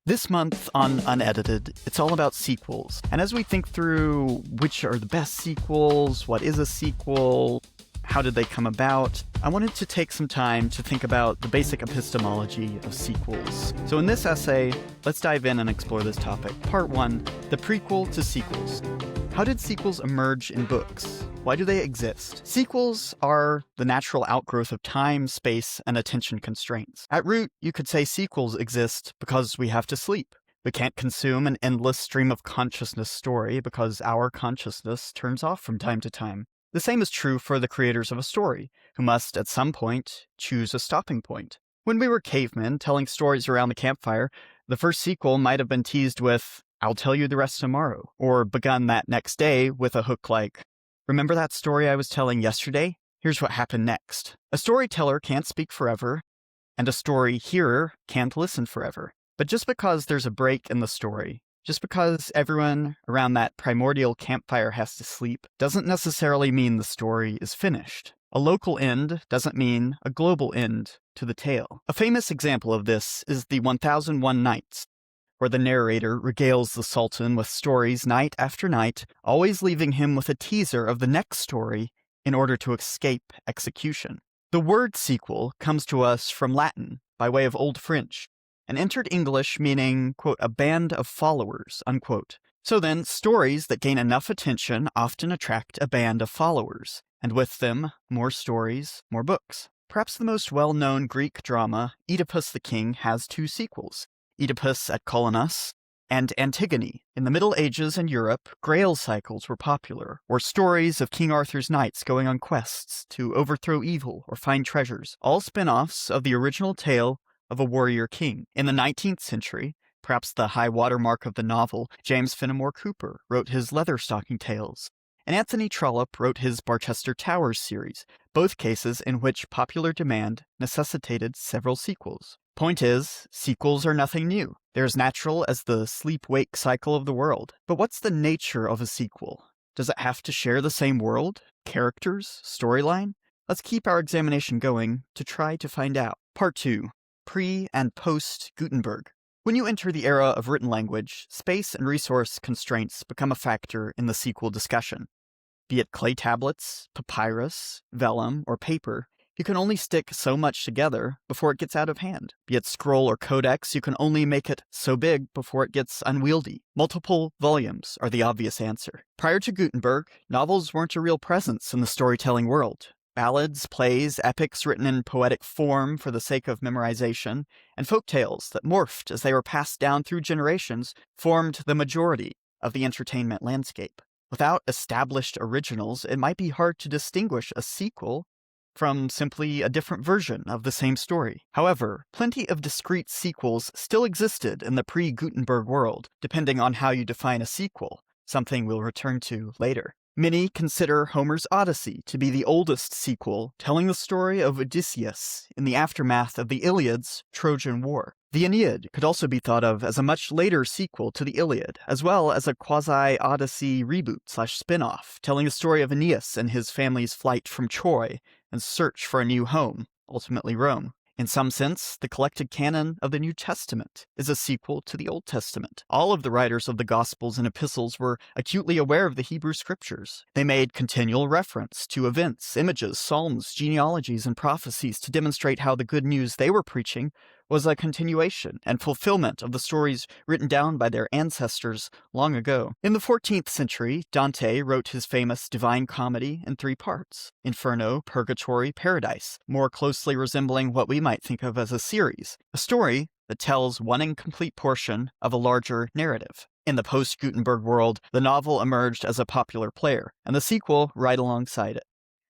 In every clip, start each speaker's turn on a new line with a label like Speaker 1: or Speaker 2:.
Speaker 1: This month on Unedited, it's all about sequels. And as we think through which are the best sequels, what is a sequel, how did they come about, I wanted to take some time to think about the basic epistemology of sequels. So in this essay, let's dive in and explore this topic. Part 1, the prequel to sequels. How did sequels emerge in books? Why do they exist? Sequels are the natural outgrowth of time, space, and attention constraints. At root, you could say sequels exist because we have to sleep. We can't consume an endless stream of consciousness story because our consciousness turns off from time to time. The same is true for the creators of a story, who must, at some point, choose a stopping point. When we were cavemen telling stories around the campfire, the first sequel might have been teased with, "I'll tell you the rest tomorrow," or begun that next day with a hook like, "Remember that story I was telling yesterday? Here's what happened next." A storyteller can't speak forever, and a story hearer can't listen forever. But just because there's a break in the story, just because everyone around that primordial campfire has to sleep, doesn't necessarily mean the story is finished. A local end doesn't mean a global end to the tale. A famous example of this is the 1001 Nights, where the narrator regales the Sultan with stories night after night, always leaving him with a teaser of the next story in order to escape execution. The word sequel comes to us from Latin by way of Old French, and entered English meaning, quote, "a band of followers," unquote. So then, stories that gain enough attention often attract a band of followers, and with them, more stories, more books. Perhaps the most well-known Greek drama, Oedipus the King, has two sequels, Oedipus at Colonus and Antigone. In the Middle Ages in Europe, Grail cycles were popular, or stories of King Arthur's knights going on quests to overthrow evil or find treasures, all spin-offs of the original tale of a warrior king. In the 19th century, perhaps the high watermark of the novel, James Fenimore Cooper wrote his Leatherstocking Tales, and Anthony Trollope wrote his Barchester Towers series, both cases in which popular demand necessitated several sequels. Point is, sequels are nothing new. They're as natural as the sleep-wake cycle of the world. But what's the nature of a sequel? Does it have to share the same world, characters, storyline? Let's keep our examination going to try to find out. Part 2. Pre- and post-Gutenberg. When you enter the era of written language, space and resource constraints become a factor in the sequel discussion. Be it clay tablets, papyrus, vellum, or paper, you can only stick so much together before it gets out of hand. Be it scroll or codex, you can only make it so big before it gets unwieldy. Multiple volumes are the obvious answer. Prior to Gutenberg, novels weren't a real presence in the storytelling world. Ballads, plays, epics written in poetic form for the sake of memorization, and folk tales that morphed as they were passed down through generations formed the majority of the entertainment landscape. Without established originals, it might be hard to distinguish a sequel from simply a different version of the same story. However, plenty of discrete sequels still existed in the pre-Gutenberg world, depending on how you define a sequel, something we'll return to later. Many consider Homer's Odyssey to be the oldest sequel, telling the story of Odysseus in the aftermath of the Iliad's Trojan War. The Aeneid could also be thought of as a much later sequel to the Iliad, as well as a quasi-Odyssey reboot/spin-off, telling the story of Aeneas and his family's flight from Troy and search for a new home, ultimately Rome. In some sense, the collected canon of the New Testament is a sequel to the Old Testament. All of the writers of the Gospels and Epistles were acutely aware of the Hebrew Scriptures. They made continual reference to events, images, psalms, genealogies, and prophecies to demonstrate how the good news they were preaching was a continuation and fulfillment of the stories written down by their ancestors long ago. In the 14th century, Dante wrote his famous Divine Comedy in 3 parts, Inferno, Purgatory, Paradise, more closely resembling what we might think of as a series, a story that tells one incomplete portion of a larger narrative. In the post-Gutenberg world, the novel emerged as a popular player, and the sequel right alongside it.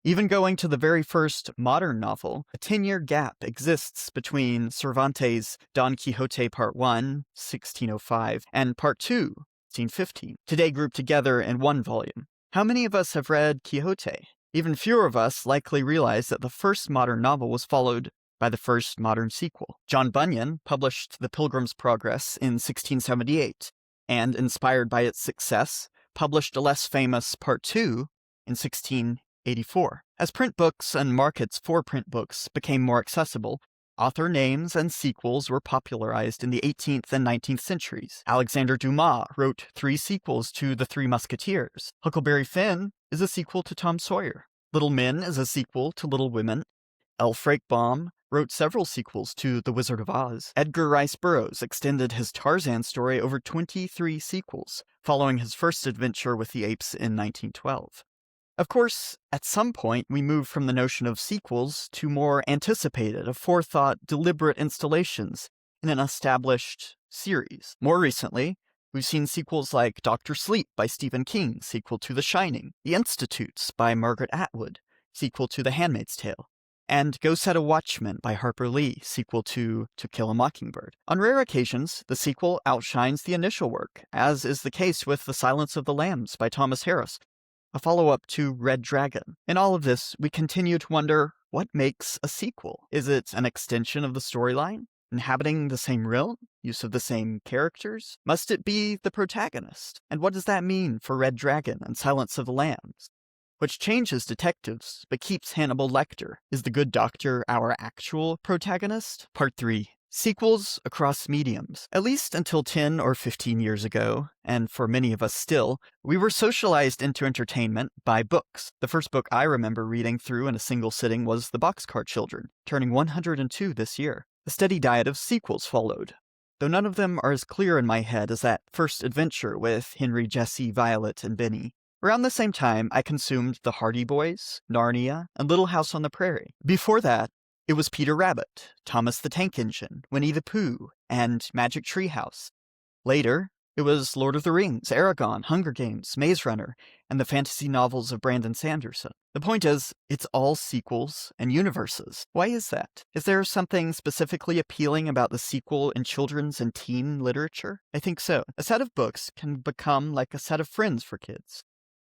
Speaker 1: Even going to the very first modern novel, a 10-year gap exists between Cervantes' Don Quixote Part 1, 1605, and Part 2, 1615, today grouped together in one volume. How many of us have read Quixote? Even fewer of us likely realize that the first modern novel was followed by the first modern sequel. John Bunyan published The Pilgrim's Progress in 1678, and, inspired by its success, published a less famous Part 2 in 1684. As print books and markets for print books became more accessible, Author names and sequels were popularized in the 18th and 19th centuries. Alexander Dumas wrote 3 sequels to The Three Musketeers. Huckleberry Finn is a sequel to Tom Sawyer. Little Men is a sequel to Little Women. L. Frank Baum wrote several sequels to The Wizard of Oz. Edgar Rice Burroughs extended his Tarzan story over 23 sequels, following his first adventure with the apes in 1912. Of course, at some point we move from the notion of sequels to more anticipated, aforethought, deliberate installations in an established series. More recently, we've seen sequels like Dr. Sleep by Stephen King, sequel to The Shining, The Institutes by Margaret Atwood, sequel to The Handmaid's Tale, and Go Set a Watchman by Harper Lee, sequel to Kill a Mockingbird. On rare occasions, the sequel outshines the initial work, as is the case with The Silence of the Lambs by Thomas Harris, a follow-up to Red Dragon. In all of this, we continue to wonder, what makes a sequel? Is it an extension of the storyline? Inhabiting the same realm? Use of the same characters? Must it be the protagonist? And what does that mean for Red Dragon and Silence of the Lambs? Which changes detectives, but keeps Hannibal Lecter. Is the good doctor our actual protagonist? Part 3. Sequels across mediums. At least until 10 or 15 years ago, and for many of us still, we were socialized into entertainment by books. The first book I remember reading through in a single sitting was The Boxcar Children, turning 102 this year. A steady diet of sequels followed, though none of them are as clear in my head as that first adventure with Henry, Jesse, Violet, and Benny. Around the same time, I consumed The Hardy Boys, Narnia, and Little House on the Prairie. Before that, it was Peter Rabbit, Thomas the Tank Engine, Winnie the Pooh, and Magic Tree House. Later, it was Lord of the Rings, Aragon, Hunger Games, Maze Runner, and the fantasy novels of Brandon Sanderson. The point is, it's all sequels and universes. Why is that? Is there something specifically appealing about the sequel in children's and teen literature? I think so. A set of books can become like a set of friends for kids.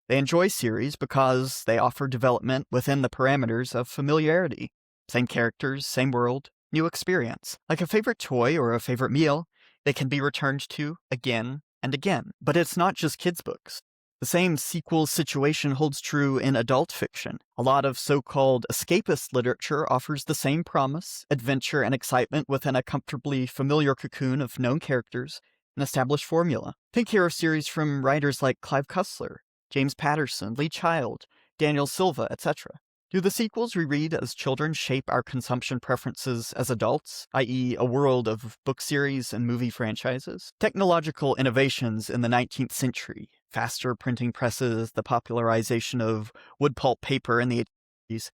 Speaker 1: They enjoy series because they offer development within the parameters of familiarity. Same characters, same world, new experience. Like a favorite toy or a favorite meal, they can be returned to again and again. But it's not just kids' books. The same sequel situation holds true in adult fiction. A lot of so-called escapist literature offers the same promise, adventure, and excitement within a comfortably familiar cocoon of known characters and established formula. Think here of series from writers like Clive Cussler, James Patterson, Lee Child, Daniel Silva, etc. Do the sequels we read as children shape our consumption preferences as adults, i.e. a world of book series and movie franchises? Technological innovations in the 19th century, faster printing presses, the popularization of wood pulp paper in the 80s,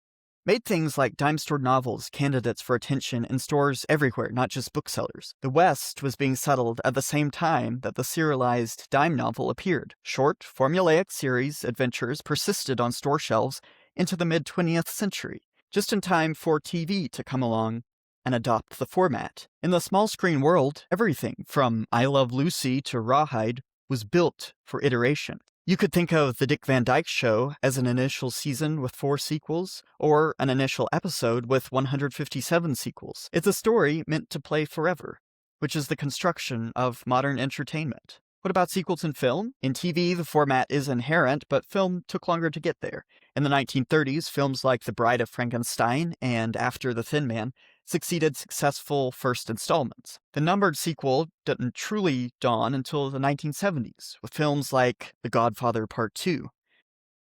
Speaker 1: made things like dime-store novels candidates for attention in stores everywhere, not just booksellers. The West was being settled at the same time that the serialized dime novel appeared. Short, formulaic series adventures persisted on store shelves into the mid-20th century, just in time for TV to come along and adopt the format. In the small-screen world, everything from I Love Lucy to Rawhide was built for iteration. You could think of The Dick Van Dyke Show as an initial season with 4 sequels, or an initial episode with 157 sequels. It's a story meant to play forever, which is the construction of modern entertainment. What about sequels in film? In TV, the format is inherent, but film took longer to get there. In the 1930s, films like The Bride of Frankenstein and After the Thin Man succeeded successful first installments. The numbered sequel didn't truly dawn until the 1970s, with films like The Godfather Part 2.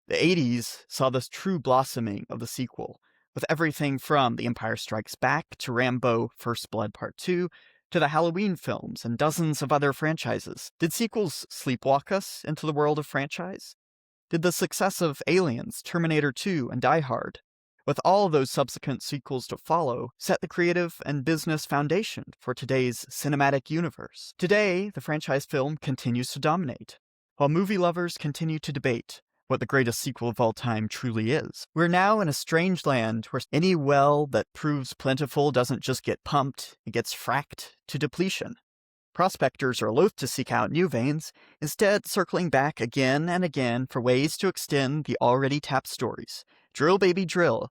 Speaker 1: The 80s saw this true blossoming of the sequel, with everything from The Empire Strikes Back to Rambo First Blood Part 2, to the Halloween films and dozens of other franchises. Did sequels sleepwalk us into the world of franchise? Did the success of Aliens, Terminator 2, and Die Hard, with all those subsequent sequels to follow, set the creative and business foundation for today's cinematic universe? Today, the franchise film continues to dominate, while movie lovers continue to debate what the greatest sequel of all time truly is. We're now in a strange land where any well that proves plentiful doesn't just get pumped, it gets fracked to depletion. Prospectors are loath to seek out new veins, instead circling back again and again for ways to extend the already tapped stories. Drill, baby, drill.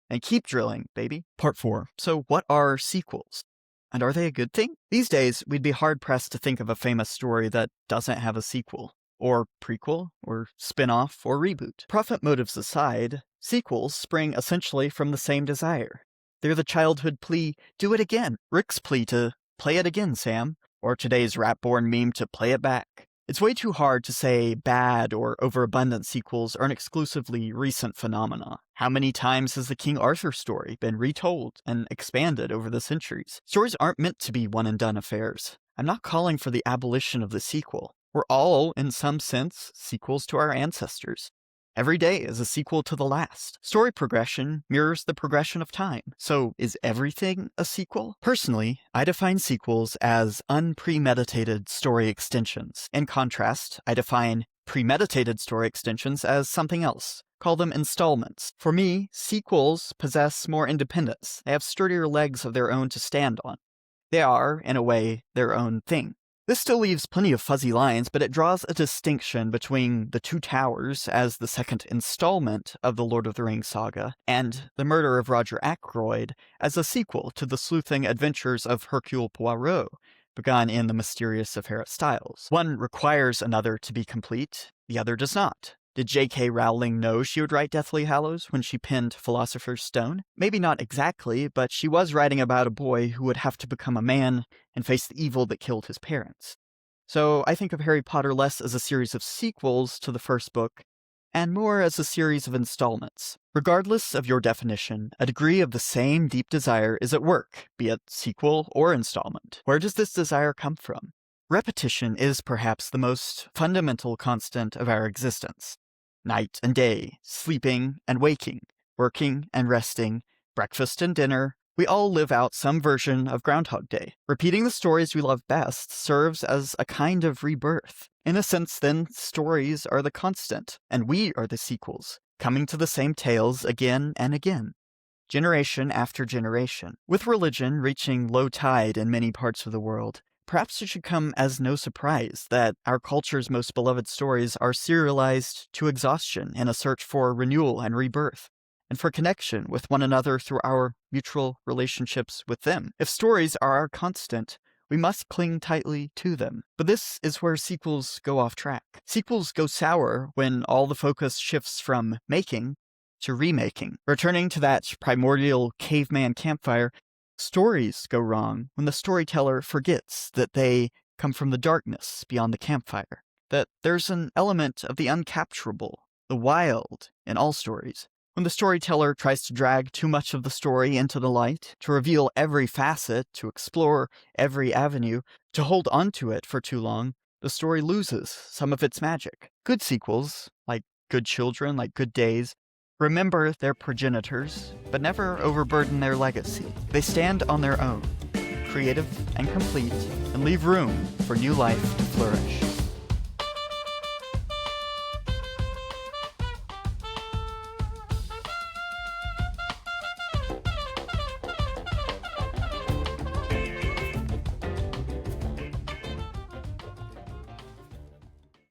Speaker 1: And keep drilling, baby. Part 4. So what are sequels? And are they a good thing? These days, we'd be hard-pressed to think of a famous story that doesn't have a sequel, or prequel, or spin-off, or reboot. Profit motives aside, sequels spring essentially from the same desire: They're the childhood plea, do it again. Rick's plea to play it again, Sam. Or today's rat-born meme to play it back. It's way too hard to say bad or overabundant sequels are an exclusively recent phenomena. How many times has the King Arthur story been retold and expanded over the centuries? Stories aren't meant to be one-and-done affairs. I'm not calling for the abolition of the sequel. We're all, in some sense, sequels to our ancestors. Every day is a sequel to the last. Story progression mirrors the progression of time. So is everything a sequel? Personally, I define sequels as unpremeditated story extensions. In contrast, I define premeditated story extensions as something else. Call them installments. For me, sequels possess more independence. They have sturdier legs of their own to stand on. They are, in a way, their own thing. This still leaves plenty of fuzzy lines, but it draws a distinction between The Two Towers as the second installment of the Lord of the Rings saga, and The Murder of Roger Ackroyd as a sequel to the sleuthing adventures of Hercule Poirot, begun in The Mysterious Affair of Styles. One requires another to be complete, the other does not. Did J.K. Rowling know she would write Deathly Hallows when she penned Philosopher's Stone? Maybe not exactly, but she was writing about a boy who would have to become a man and face the evil that killed his parents. So I think of Harry Potter less as a series of sequels to the first book, and more as a series of installments. Regardless of your definition, a degree of the same deep desire is at work, be it sequel or installment. Where does this desire come from? Repetition is perhaps the most fundamental constant of our existence. Night and day, sleeping and waking, working and resting, breakfast and dinner, we all live out some version of Groundhog Day. Repeating the stories we love best serves as a kind of rebirth. In a sense, then, stories are the constant, and we are the sequels, coming to the same tales again and again, generation after generation. With religion reaching low tide in many parts of the world, perhaps it should come as no surprise that our culture's most beloved stories are serialized to exhaustion in a search for renewal and rebirth, and for connection with one another through our mutual relationships with them. If stories are our constant, we must cling tightly to them. But this is where sequels go off track. Sequels go sour when all the focus shifts from making to remaking. Returning to that primordial caveman campfire, stories go wrong when the storyteller forgets that they come from the darkness beyond the campfire, that there's an element of the uncapturable, the wild, in all stories. When the storyteller tries to drag too much of the story into the light, to reveal every facet, to explore every avenue, to hold onto it for too long, the story loses some of its magic. Good sequels, like Good Children, like Good Days, remember their progenitors, but never overburden their legacy. They stand on their own, creative and complete, and leave room for new life to flourish.